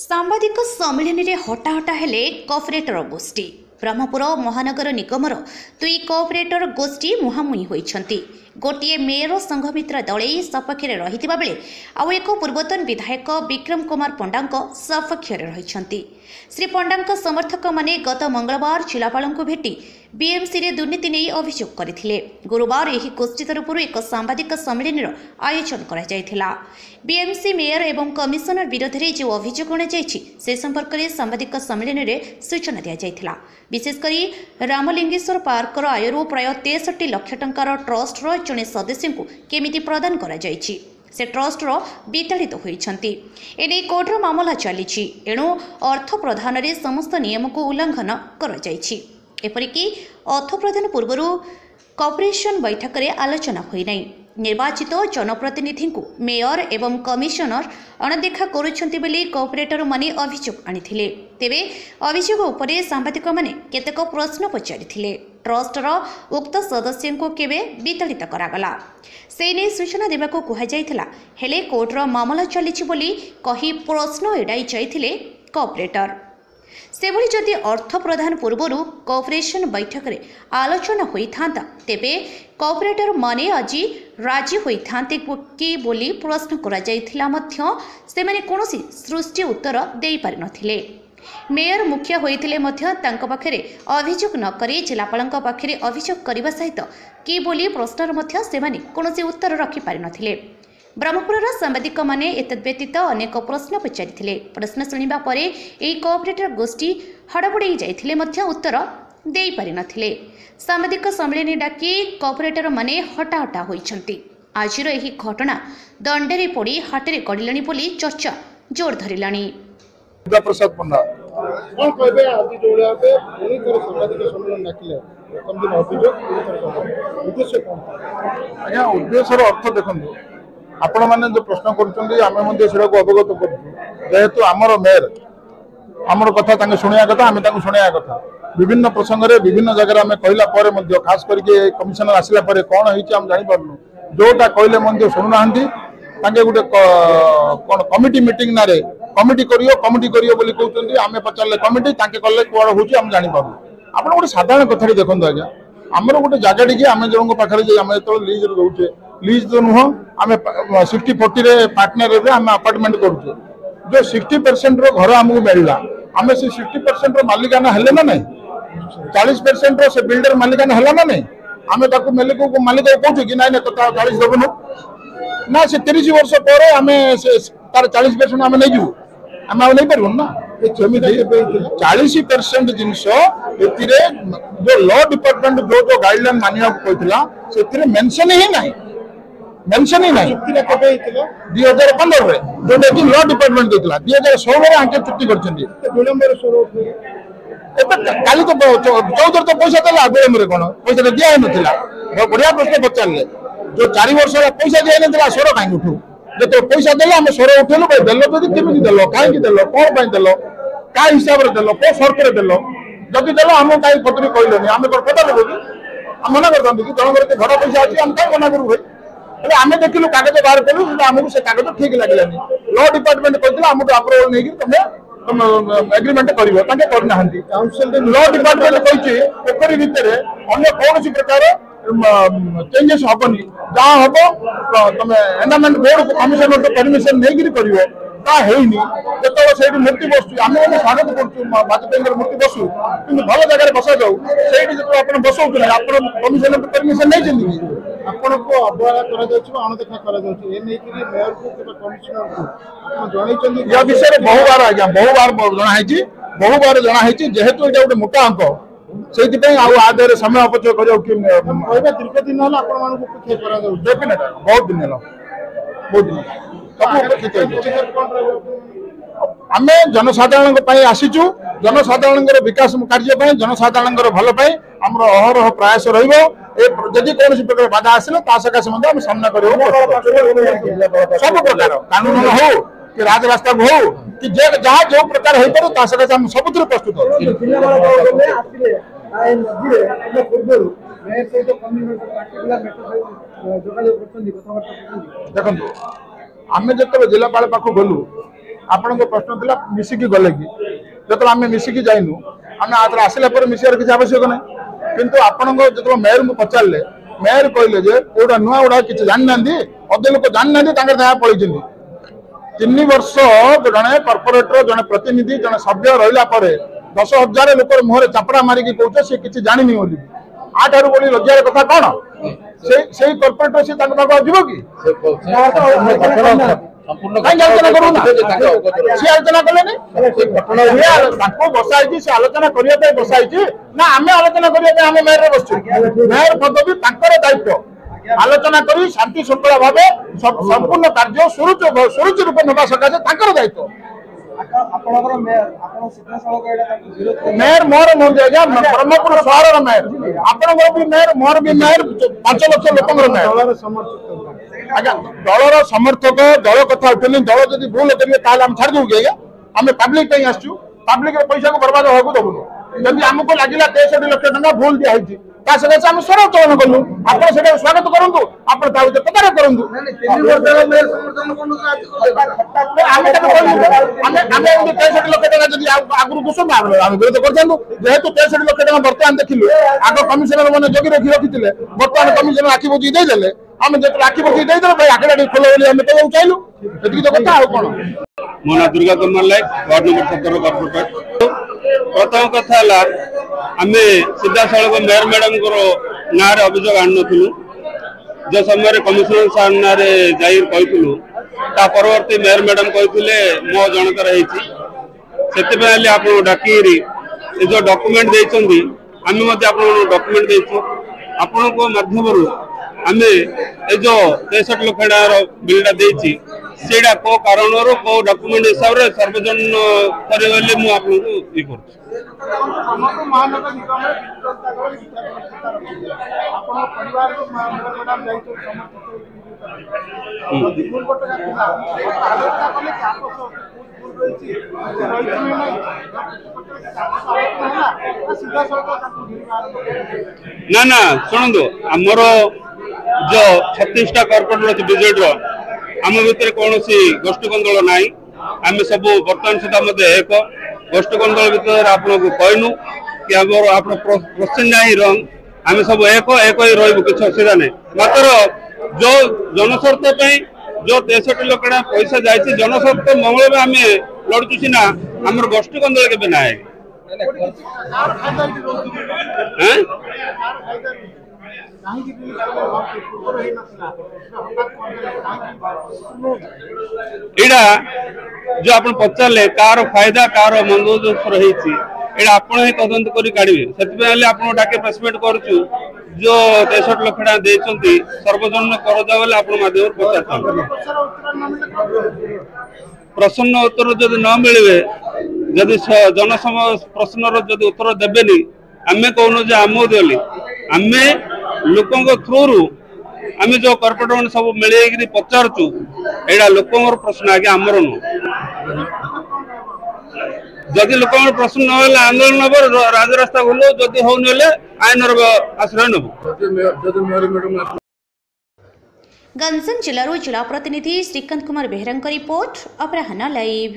ସାମ୍ବାଦିକ ସମ୍ମିଳନୀରେ ହଟାହଟା ହେଲେ କର୍ପୋରେଟର ଗୋଷ୍ଠୀ। ବ୍ରହ୍ମପୁର ମହାନଗର ନିଗମର ଦୁଇ କର୍ପୋରେଟର ଗୋଷ୍ଠୀ ମୁହାଁମୁହିଁ ହୋଇଛନ୍ତି। ଗୋଟିଏ ମେୟର ସଂଘମିତ୍ର ଦଳେଇ ସପକ୍ଷରେ ରହିଥିବା ବେଳେ ଆଉ ଏକ ପୂର୍ବତନ ବିଧାୟକ ବିକ୍ରମ କୁମାର ପଣ୍ଡାଙ୍କ ସପକ୍ଷରେ ରହିଛନ୍ତି। ଶ୍ରୀ ପଣ୍ଡାଙ୍କ ସମର୍ଥକମାନେ ଗତ ମଙ୍ଗଳବାର ଜିଲ୍ଲାପାଳଙ୍କୁ ଭେଟି ବିଏମ୍ସିରେ ଦୁର୍ନୀତି ନେଇ ଅଭିଯୋଗ କରିଥିଲେ। ଗୁରୁବାର ଏହି ଗୋଷ୍ଠୀ ତରଫରୁ ଏକ ସାମ୍ବାଦିକ ସମ୍ମିଳନୀର ଆୟୋଜନ କରାଯାଇଥିଲା। ବିଏମ୍ସି ମେୟର ଏବଂ କମିଶନର ବିରୋଧରେ ଯେଉଁ ଅଭିଯୋଗ ଅଣାଯାଇଛି ସେ ସମ୍ପର୍କରେ ସାମ୍ବାଦିକ ସମ୍ମିଳନୀରେ ସୂଚନା ଦିଆଯାଇଥିଲା। ବିଶେଷକରି ରାମଲିଙ୍ଗେଶ୍ୱର ପାର୍କର ଆୟରୁ ପ୍ରାୟ 63 ଲକ୍ଷ ଟଙ୍କାର ଟ୍ରଷ୍ଟର ଜଣେ ସଦସ୍ୟଙ୍କୁ କେମିତି ପ୍ରଦାନ କରାଯାଇଛି ସେ ଟ୍ରଷ୍ଟର ବିତାଡ଼ିତ ହୋଇଛନ୍ତି। ଏନେଇ କୋର୍ଟର ମାମଲା ଚାଲିଛି। ଏଣୁ ଅର୍ଥ ପ୍ରଦାନରେ ସମସ୍ତ ନିୟମକୁ ଉଲ୍ଲଂଘନ କରାଯାଇଛି। ଏପରିକି ଅର୍ଥ ପ୍ରଦାନ ପୂର୍ବରୁ କର୍ପୋରେସନ ବୈଠକରେ ଆଲୋଚନା ହୋଇନାହିଁ। ନିର୍ବାଚିତ ଜନପ୍ରତିନିଧିଙ୍କୁ ମେୟର ଏବଂ କମିଶନର ଅଣଦେଖା କରୁଛନ୍ତି ବୋଲି କର୍ପୋରେଟରମାନେ ଅଭିଯୋଗ ଆଣିଥିଲେ। ତେବେ ଅଭିଯୋଗ ଉପରେ ସାମ୍ବାଦିକମାନେ କେତେକ ପ୍ରଶ୍ନ ପଚାରିଥିଲେ। ଟ୍ରଷ୍ଟର ଉକ୍ତ ସଦସ୍ୟଙ୍କୁ କେବେ ବିତାଡ଼ିତ କରାଗଲା ସେ ନେଇ ସୂଚନା ଦେବାକୁ କୁହାଯାଇଥିଲା, ହେଲେ କୋର୍ଟର ମାମଲା ଚାଲିଛି ବୋଲି କହି ପ୍ରଶ୍ନ ଏଡ଼ାଇ ଯାଇଥିଲେ କର୍ପୋରେଟର। ସେଭଳି ଯଦି ଅର୍ଥ ପ୍ରଦାନ ପୂର୍ବରୁ କର୍ପୋରେସନ ବୈଠକରେ ଆଲୋଚନା ହୋଇଥାନ୍ତା ତେବେ କର୍ପୋରେଟର ମାନେ ଆଜି ରାଜି ହୋଇଥାନ୍ତେ କି ବୋଲି ପ୍ରଶ୍ନ କରାଯାଇଥିଲା ମଧ୍ୟ ସେମାନେ କୌଣସି ସୃଷ୍ଟି ଉତ୍ତର ଦେଇପାରିନଥିଲେ। ମେୟର ମୁଖ୍ୟ ହୋଇଥିଲେ ମଧ୍ୟ ତାଙ୍କ ପାଖରେ ଅଭିଯୋଗ ନ କରି ଜିଲ୍ଲାପାଳଙ୍କ ପାଖରେ ଅଭିଯୋଗ କରିବା ସହିତ କି ବୋଲି ପ୍ରଶ୍ନର ମଧ୍ୟ ସେମାନେ କୌଣସି ଉତ୍ତର ରଖିପାରିନଥିଲେ। ବ୍ରହ୍ମପୁରର ସାମ୍ବାଦିକମାନେ ଏତଦ୍ବ୍ୟତୀତ ଅନେକ ପ୍ରଶ୍ନ ପଚାରିଥିଲେ। ପ୍ରଶ୍ନ ଶୁଣିବା ପରେ ଏହି କର୍ପୋରେଟର ଗୋଷ୍ଠୀ ହଡ଼ବଡ଼େଇ ଯାଇଥିଲେ ମଧ୍ୟ ଉତ୍ତର ଦେଇପାରିନଥିଲେ। ସାମ୍ବାଦିକ ସମ୍ମିଳନୀ ଡାକି କର୍ପୋରେଟରମାନେ ହଟାହଟା ହୋଇଛନ୍ତି। ଆଜିର ଏହି ଘଟଣା ଦଣ୍ଡରେ ପଡ଼ି ହାଟରେ ଗଡ଼ିଲାଣି ବୋଲି ଚର୍ଚ୍ଚା ଜୋର ଧରିଲାଣି। ପ୍ରସାଦ ପଣ୍ଡା କଣ କହିବେ ଆଜି ଯୋଉ ଭାବେ ପୁଣି ଥରେ ସାମ୍ବାଦିକ ସମ୍ମିଳନୀ ଡାକିଲେ ପ୍ରଥମ ଦିନ ଅଭିଯୋଗ ଉଦ୍ଦେଶ୍ୟ କଣ? ଆଜ୍ଞା ଉଦ୍ଦେଶ୍ୟର ଅର୍ଥ ଦେଖନ୍ତୁ, ଆପଣମାନେ ଯୋଉ ପ୍ରଶ୍ନ କରୁଛନ୍ତି ଆମେ ମଧ୍ୟ ସେଟାକୁ ଅବଗତ କରୁଛୁ। ଯେହେତୁ ଆମର ମେୟର ଆମର କଥା ତାଙ୍କୁ ଶୁଣିବା କଥା, ଆମେ ତାଙ୍କୁ ଶୁଣିବା କଥା। ବିଭିନ୍ନ ପ୍ରସଙ୍ଗରେ ବିଭିନ୍ନ ଜାଗାରେ ଆମେ କହିଲା ପରେ ମଧ୍ୟ ଖାସ କରିକି କମିଶନର ଆସିଲା ପରେ କଣ ହେଇଛି ଆମେ ଜାଣିପାରୁନୁ। ଯୋଉଟା କହିଲେ ମଧ୍ୟ ଶୁଣୁନାହାନ୍ତି। ତାଙ୍କେ ଗୋଟେ କଣ କମିଟି ମିଟିଂ ନାରେ କମିଟି କରିବ ବୋଲି କହୁଛନ୍ତି। ଆମେ ପଚାରିଲେ କମିଟି ତାଙ୍କେ କଲେ କୁଆଡେ ହଉଛି ଆମେ ଜାଣିପାରୁନୁ। ଆପଣ ଗୋଟେ ସାଧାରଣ କଥାଟି ଦେଖନ୍ତୁ ଆଜ୍ଞା, ଆମର ଗୋଟେ ଜାଗା ଟିକେ ଆମେ ଜଣଙ୍କ ପାଖରେ ଯାଇ ଆମେ ଯେତେବେଳେ ଲିଜରେ ଦଉଛେ, ଲିଜ ତ ନୁହଁ ଆମେ 60-40 ପାର୍ଟନରରେ ଆମେ ଆପାର୍ଟମେଣ୍ଟ କରୁଛେ। ଯୋଉ 60% ର ଘର ଆମକୁ ମିଳିଲା, ଆମେ ସେ 60% ର ମାଲିକାନା ହେଲେ ନା ନାହିଁ? 40% ର ସେ ବିଲ୍ଡର ମାଲିକାନା ହେଲା ନା ନାହିଁ? ଆମେ ତାକୁ ମାଲିକ କହୁଛୁ କି ନାଇଁ ତ 40 ଦେବୁନୁ ନା, ସେ 30 ବର୍ଷ ପରେ ଆମେ ତାର 40% ଆମେ ନେଇଯିବୁ, ଆମେ ଆଉ ନେଇପାରିବୁନି ନା। ସେମିତି 40% ଜିନିଷ ଏଥିରେ ଯୋଉ ଲ ଡିପାର୍ଟମେଣ୍ଟ ଯୋଉ ଗାଇଡଲାଇନ ମାନିବାକୁ କହିଥିଲା ସେଥିରେ ମେନସନ ହିଁ ନାହିଁ। 2015ରେ ଯୋଉଟା କି ଲ ଡିପାର୍ଟମେଣ୍ଟ ଦେଇଥିଲା, 2016ରେ ଆଙ୍କେ ଚୁକ୍ତି କରିଛନ୍ତି। ଏବେ କାଲି ତ 14ରେ ତ ପଇସା ଦେଲା, ବିଳମ୍ବରେ କଣ ପଇସାଟା ଦିଆ ହେଇନଥିଲା? ବଢିଆ ପ୍ରଶ୍ନ ପଚାରିଲେ। ଯୋଉ 4 ବର୍ଷ ହେଲା ପଇସା ଦିଆହେଇନଥିଲା, ସ୍ୱର କାହିଁକି ଉଠୁ? ଯେତେବେଳେ ପଇସା ଦେଲେ ଆମେ ସ୍ୱର ଉଠେଇଲୁ। ଦେଲ ଯଦି କେମିତି ଦେଲ, କାହିଁକି ଦେଲ, କଣ ପାଇଁ ଦେଲ, କାହା ହିସାବରେ ଦେଲ, କୋଉ ସର୍ତ୍ତରେ ଦେଲ? ଯଦି ଦେଲ ଆମକୁ କାହିଁ ପତ୍ରୀ କହିଲନି? ଆମେ କଣ କଥା ଦେବୁ କି? ଆମେ ମନା କରିଥାନ୍ତୁ କି ଜଣଙ୍କର ଭଡା ପଇସା ଅଛି ଆମେ କାହିଁ ମନା କରିବୁ? ହେଲେ ଆମେ ଦେଖିଲୁ କାଗଜ ବାହାର କଲୁ, ଆମକୁ ସେ କାଗଜ ଠିକ ଲାଗିଲାନି। ଲ ଡିପାର୍ଟମେଣ୍ଟ କହିଥିଲା ଆମକୁ ଆପ୍ରୁଭାଲ ନେଇକି ତମେ ଏଗ୍ରିମେଣ୍ଟ କରିବ, ତାଙ୍କେ କରିନାହାନ୍ତି। ଲ ଡିପାର୍ଟମେଣ୍ଟ କହିଛି ପୋଖରୀ ଭିତରେ ଅନ୍ୟ କୌଣସି ପ୍ରକାର ଚେଞ୍ଜେସ୍ ହବନି, ଯାହା ହବ ତମେ ଏଣ୍ଡାମେଣ୍ଟ ବୋର୍ଡ କମିଶନର ପରମିଶନ ନେଇକିରି କରିବ। ତା ହେଇନି। ଯେତେବେଳେ ସେଇଠି ମୂର୍ତ୍ତି ବସୁଛି ଆମେ ସ୍ୱାଗତ କରୁଛୁ, ବାଜପେୟୀଙ୍କର ମୂର୍ତ୍ତି ବସୁ, କିନ୍ତୁ ଭଲ ଜାଗାରେ ବସାଯାଉ। ସେଇଠି ଯେତେବେଳେ ଆପଣ ବସଉଥିଲେ ଆପଣ କମିଶନର ପରମିଶନ ନେଇଛନ୍ତି କି? ଆପଣଙ୍କୁ ଅବହେଳା କରାଯାଉଛି ବା ଅଣଦେଖା କରାଯାଉଛି, ଏ ନେଇକିରି ମେୟରକୁ କିମ୍ବା କମିଶନରକୁ ଆପଣ ଜଣାଇଛନ୍ତି? ଏ ବିଷୟରେ ବହୁବାର ଆଜ୍ଞା ବହୁବାର ଜଣାହେଇଛି, ବହୁବାର ଜଣାହେଇଛି। ଯେହେତୁ ଏଇଟା ଗୋଟେ ମୋଟା ଅଙ୍କ, ସେଇଥିପାଇଁ ଆଉ ଆ ଦେହରେ ସମୟ ଅପଚୟ କରିବାକୁ କହିବା ଦୀର୍ଘ ଦିନ ହେଲା ଆପଣମାନଙ୍କୁ ଅପେକ୍ଷା କରାଯାଉଛି। ଡେଫିନେଟ ବହୁତ ଦିନ ହେଲା, ବହୁତ ଦିନ ଆମେ ଜନସାଧାରଣଙ୍କ ପାଇଁ ଆସିଛୁ। ଜନସାଧାରଣଙ୍କର ବିକାଶ କାର୍ଯ୍ୟ ପାଇଁ, ଜନସାଧାରଣଙ୍କର ଭଲ ପାଇଁ ଆମର ଅହରହ ପ୍ରୟାସ ରହିବ। ଯଦି କୌଣସି ପ୍ରକାର ବାଧା ଆସିଲେ ତା ସକାଶେ ମଧ୍ୟ ଆମେ ସାମ୍ନା କରିବାକୁ ସବୁ ପ୍ରକାର କାନୁନ ହଉ କି ରାଜରାସ୍ତାକୁ ହଉ କି ଯାହା ଯୋଉ ପ୍ରକାର ହେଇପାରେ ତା ସକାଶେ ଆମେ ସବୁଥିରେ ପ୍ରସ୍ତୁତ ଅଛୁ। ଦେଖନ୍ତୁ ଆମେ ଯେତେବେଳେ ଜିଲ୍ଲାପାଳ ପାଖକୁ ଗଲୁ आपण प्रश्न थिला मिसिकी गले कि जतले आमे मिसिकी जाइनु आमे आदर आसिला पर मिसियार किछ आवश्यक नै किंतु आपण जतले मेयर मु पचारले मेयर कहले जे ओडा नुआ ओडा किछ जान नांदी अदे लोक जान नांदी तांगर दया पळि जिंदी 3 वर्ष जने कॉर्पोरेटर जने प्रतिनिधि जने सभ्य रहिला परे 10,000 लोक मोहरे चापड़ा मारिकी कहूछ से किसी जानी बोली आठार बोली लज्जार कथा कौन से कॉर्पोरेटर से जीव कि आलोचना कले बसाई से आलोचना करने बसाई ना आम आलोचना करने मेयर बस मेयर पदवी दायित्व आलोचना करी शांति श्रृंखला भाव संपूर्ण कार्य सुरुचि रूप ना सकाशे दायित्व मेयर मोर ब्रह्मपुर सहर मेयर आपंकर भी मेयर मोर भी मेयर 5 लाख लोक मेयर आज्ञा दलर समर्थक दल कथा उठे दल जब भूल करेंगे छाड़ दू कि आम पब्लिक आसचु पब्लिक पैसा को बर्बाद होगा देवुन जब आमको लगे 63 लाख टका भूल दिखाई सकाशे आम सर चलन कलु आप स्वागत करूँ आप प्रचार करूँ आगुरी घोषण आम विरोध करूँ जेहेतु 63 लाख टका बर्तमान देखिलु आग कमिशनर मैंने जगि रखी रखी बर्तमान कमिशनर आखि बुझी देदेले आम जो आखि बुझी देदेले भाई आखिटा खोल बोली आम कहूँ चाहलु ये तो कथा आउ कौन मो ना Durga Kumar like ward number 17 corporator प्रथम कथा आम सीधा सड़क मेयर मैडम को ना अभियोग आन जो समय कमिशनर सार ना जाहिर कहूँ परवर्ती मेयर मैडम कहते मो जनकर से आप डाक जो डॉक्यूमेंट देती आम डॉक्यूमेंट देचु आपण माध्यम आम ये जो 63 लाख टकार बिलटा देती सेटा को कारण को डॉक्यूमेंट हिसाब से सार्वजन करे मुझे ना ना शुणु आमर जो 36टा कॉर्पोरेटर अच्छे बीजेडी आम भितर कौन गोष्ठी गंदल ना आम सब बर्तमान सुधा एक गोष्ठी गंदल भर आपको कहनु कि आप क्वेश्चन ना ही रंग आम सब एक ही रही किसी असुविधा नहीं मात्र जो जनस्वार्थ जो 63 लाख टका पैसा जाए जनस्वार्थ मंगल में आम लड़चु सीना आम गोष्ठी गंदल के ना एडा जो आप पचारे कार फायदा कार मंद रही आपण ही तदंत कर काढ़े आप डाके प्रेसमेंट करुचु जो 63 लाख टका देती सर्वजन कर बोले आप माध्यम प्रश्न उत्तर जदि न मिले जदि जनसम प्रश्न जदि उत्तर देवेनि आम कहूँ आम दिली आम लोकों थ्रू आम जो कॉर्पोरेटर मैंने सब मिले पचारचु एटा लोकों प्रश्न आगे आमर नु जदि लोक प्रश्न न आंदोलन नब राजरास्ता भूल जदि होने आईन आश्रय नब गंजम जिलार जिला प्रतिनिधि श्रीकांत कुमार बेहरा रिपोर्ट अपराह्न लाइव।